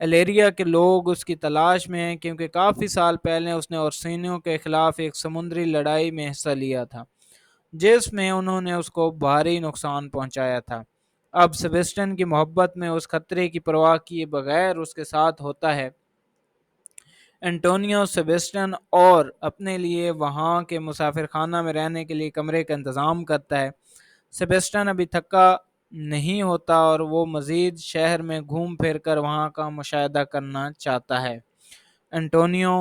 الیریا کے لوگ اس کی تلاش میں ہیں کیونکہ کافی سال پہلے اس نے اورسینیوں کے خلاف ایک سمندری لڑائی میں حصہ لیا تھا جس میں انہوں نے اس کو بھاری نقصان پہنچایا تھا۔ اب سیبسٹن کی محبت میں اس خطرے کی پرواہ کیے بغیر اس کے ساتھ ہوتا ہے۔ انٹونیو سیبسٹن اور اپنے لیے وہاں کے مسافر خانہ میں رہنے کے لیے کمرے کا انتظام کرتا ہے۔ سیبسٹن ابھی تھکا نہیں ہوتا اور وہ مزید شہر میں گھوم پھر کر وہاں کا مشاہدہ کرنا چاہتا ہے۔ انٹونیو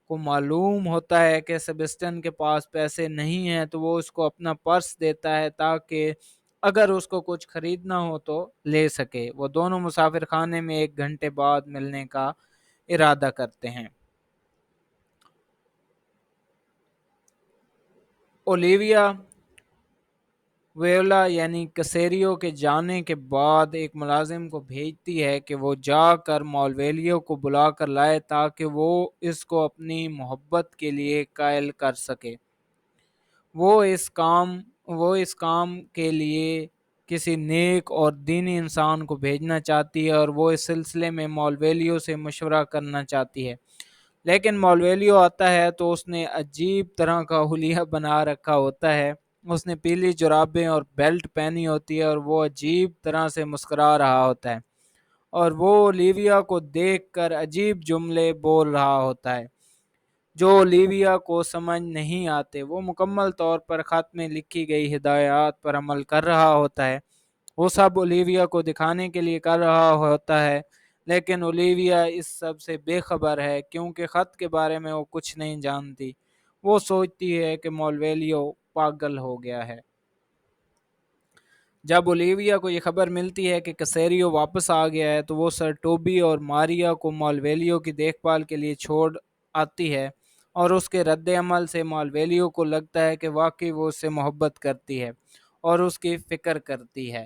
کو معلوم ہوتا ہے کہ سیبسٹن کے پاس پیسے نہیں ہیں تو وہ اس کو اپنا پرس دیتا ہے تاکہ اگر اس کو کچھ خریدنا ہو تو لے سکے۔ وہ دونوں مسافر خانے میں 1 گھنٹے بعد ملنے کا ارادہ کرتے ہیں۔ اولیویا ویولا یعنی کسیریو کے جانے کے بعد ایک ملازم کو بھیجتی ہے کہ وہ جا کر مالویلیو کو بلا کر لائے تاکہ وہ اس کو اپنی محبت کے لیے قائل کر سکے۔ وہ اس کام کے لیے کسی نیک اور دینی انسان کو بھیجنا چاہتی ہے اور وہ اس سلسلے میں مالویلیو سے مشورہ کرنا چاہتی ہے، لیکن مالویلیو آتا ہے تو اس نے عجیب طرح کا حلیہ بنا رکھا ہوتا ہے۔ اس نے پیلی جرابیں اور بیلٹ پہنی ہوتی ہے اور وہ عجیب طرح سے مسکرا رہا ہوتا ہے اور وہ اولیویا کو دیکھ کر عجیب جملے بول رہا ہوتا ہے جو اولیویا کو سمجھ نہیں آتے۔ وہ مکمل طور پر خط میں لکھی گئی ہدایات پر عمل کر رہا ہوتا ہے۔ وہ سب اولیویا کو دکھانے کے لیے کر رہا ہوتا ہے، لیکن اولیویا اس سب سے بے خبر ہے کیونکہ خط کے بارے میں وہ کچھ نہیں جانتی۔ وہ سوچتی ہے کہ مالویلیو پاگل ہو گیا ہے۔ جب اولیویا کو یہ خبر ملتی ہے کہ کسیریو واپس آ گیا ہے تو وہ سر ٹوبی اور ماریا کو مالویلیو کی دیکھ بھال کے لیے چھوڑ آتی ہے اور اس کے رد عمل سے مالویلیو کو لگتا ہے کہ واقعی وہ اس سے محبت کرتی ہے اور اس کی فکر کرتی ہے۔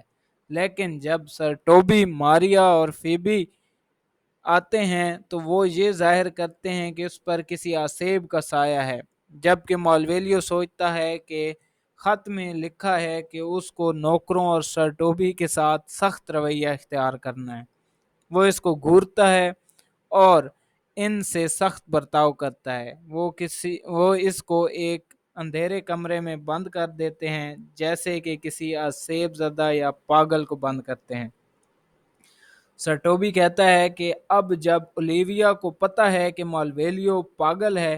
لیکن جب سر ٹوبی، ماریا اور فیبی آتے ہیں تو وہ یہ ظاہر کرتے ہیں کہ اس پر کسی آسیب کا سایہ ہے، جبکہ مالویلیو سوچتا ہے کہ خط میں لکھا ہے کہ اس کو نوکروں اور سر ٹوبی کے ساتھ سخت رویہ اختیار کرنا ہے۔ وہ اس کو گھورتا ہے اور ان سے سخت برتاؤ کرتا ہے۔ وہ اس کو ایک اندھیرے کمرے میں بند کر دیتے ہیں جیسے کہ کسی آسیب زدہ یا پاگل کو بند کرتے ہیں۔ سر ٹوبی کہتا ہے کہ اب جب اولیویا کو پتہ ہے کہ مالویلیو پاگل ہے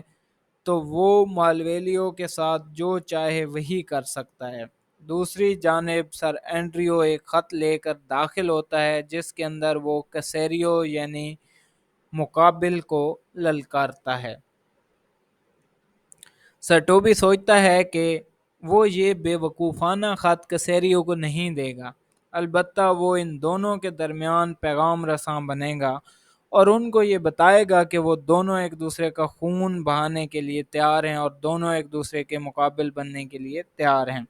تو وہ مالویلیو کے ساتھ جو چاہے وہی کر سکتا ہے۔ دوسری جانب سر اینڈریو ایک خط لے کر داخل ہوتا ہے جس کے اندر وہ کسیریو یعنی مقابل کو للکارتا ہے۔ سر ٹوبی سوچتا ہے کہ وہ یہ بے وقوفانہ خط کسیریو کو نہیں دے گا، البتہ وہ ان دونوں کے درمیان پیغام رساں بنے گا اور ان کو یہ بتائے گا کہ وہ دونوں ایک دوسرے کا خون بہانے کے لیے تیار ہیں اور دونوں ایک دوسرے کے مقابل بننے کے لیے تیار ہیں۔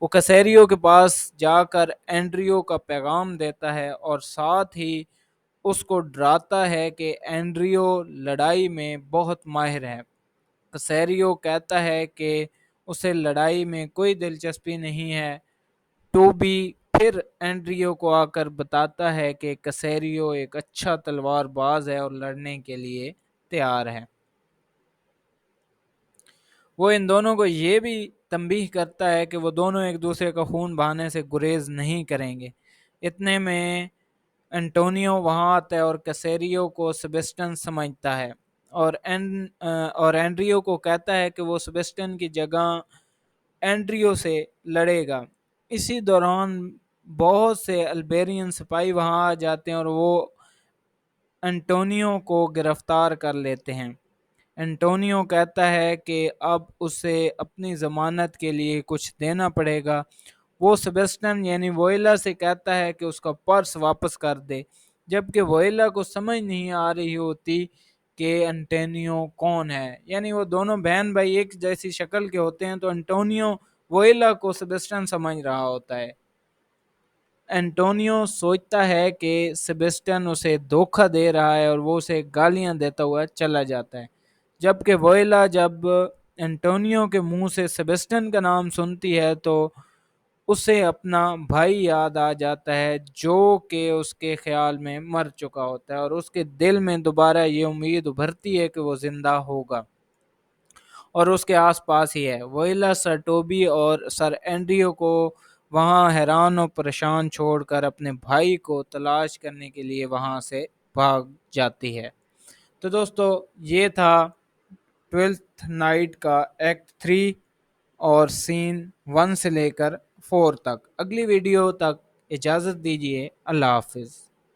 وہ کسیریو کے پاس جا کر اینڈریو کا پیغام دیتا ہے اور ساتھ ہی اس کو ڈراتا ہے کہ اینڈریو لڑائی میں بہت ماہر ہے۔ کسیریو کہتا ہے کہ اسے لڑائی میں کوئی دلچسپی نہیں ہے۔ ٹوبی پھر اینڈریو کو آ کر بتاتا ہے کہ کسیریو ایک اچھا تلوار باز ہے اور لڑنے کے لیے تیار ہے۔ وہ ان دونوں کو یہ بھی تنبیہ کرتا ہے کہ وہ دونوں ایک دوسرے کا خون بہانے سے گریز نہیں کریں گے۔ اتنے میں انٹونیو وہاں آتا ہے اور کسیریو کو سیبسٹن سمجھتا ہے اور اینڈریو کو کہتا ہے کہ وہ سیبسٹن کی جگہ اینڈریو سے لڑے گا۔ اسی دوران بہت سے البیرین سپاہی وہاں آ جاتے ہیں اور وہ انٹونیو کو گرفتار کر لیتے ہیں۔ انٹونیو کہتا ہے کہ اب اسے اپنی ضمانت کے لیے کچھ دینا پڑے گا۔ وہ سیبسٹن یعنی ووئلا سے کہتا ہے کہ اس کا پرس واپس کر دے، جبکہ ووئلا کو سمجھ نہیں آ رہی ہوتی کہ انٹونیو کون ہے۔ یعنی وہ دونوں بہن بھائی ایک جیسی شکل کے ہوتے ہیں تو انٹونیو ووئلا کو سیبسٹن سمجھ رہا ہوتا ہے۔ انٹونیو سوچتا ہے کہ سیبسٹن اسے دھوکہ دے رہا ہے اور وہ اسے گالیاں دیتا ہوا چلا جاتا ہے، جبکہ ووئلا جب انٹونیو کے منہ سے سیبسٹن کا نام سنتی ہے تو اسے اپنا بھائی یاد آ جاتا ہے جو کہ اس کے خیال میں مر چکا ہوتا ہے، اور اس کے دل میں دوبارہ یہ امید ابھرتی ہے کہ وہ زندہ ہوگا اور اس کے آس پاس ہی ہے۔ وہیلا سر ٹوبی اور سر اینڈریو کو وہاں حیران و پریشان چھوڑ کر اپنے بھائی کو تلاش کرنے کے لیے وہاں سے بھاگ جاتی ہے۔ تو دوستو یہ تھا ٹویلتھ نائٹ کا ایکٹ 3 اور سین 1 سے لے کر 4 تک۔ اگلی ویڈیو تک اجازت دیجیے، اللہ حافظ۔